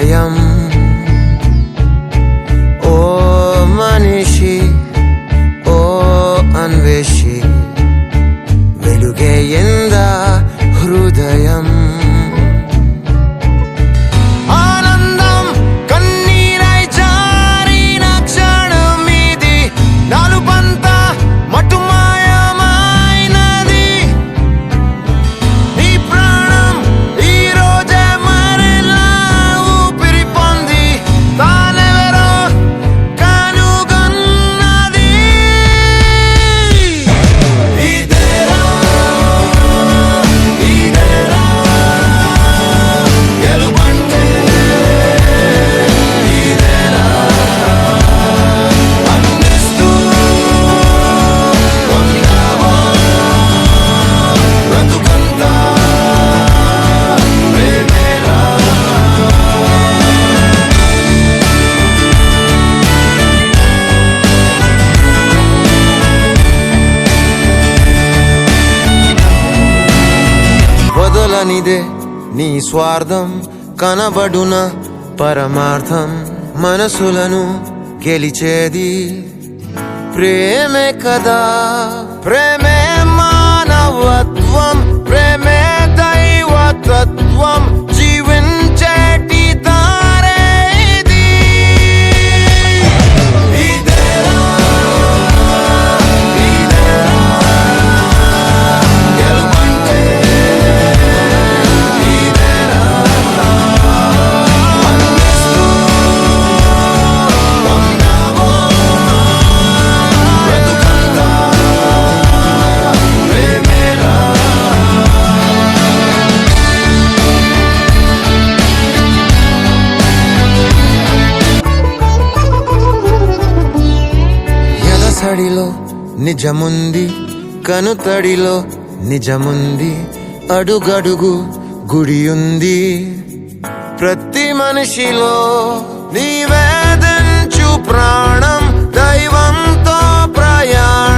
హృదయం ఓ మనిషి ఓ అన్వేషి వెలుగే ఎంద హృదయం ఆనందం కన్నీరై జారిన క్షణమిది నాలుపంత మటుమాయమైనది నీ ప్రాణం ఈ రోజే మరలా ఊపిరి పొంది తానెవరో కనుగొన్నది ఇదేరా గెలుపంటే ఇదేరా అందిస్తూ ఉన్నావో బ్రతుకంతా ప్రేమేరా వదలనిదే నీ స్వార్థం కనబడున పరమార్థం మనసులను గెలిచేది ప్రేమే కదా ప్రేమే మానవత్వం ప్రేమే దైవతత్వం జీవించేటి తారే ఇది ఇదేరా గెలుపంటే ఇదేరా అందిస్తూ ఉన్నావో బ్రతుకంతా ప్రేమేరా ఎదసడిలో నిజముంది కనుతడిలో నిజముంది అడుగడుగు గుడియుంది ప్రతి మనిషిలో నివేదించు ప్రాణం దైవంతో ప్రయాణం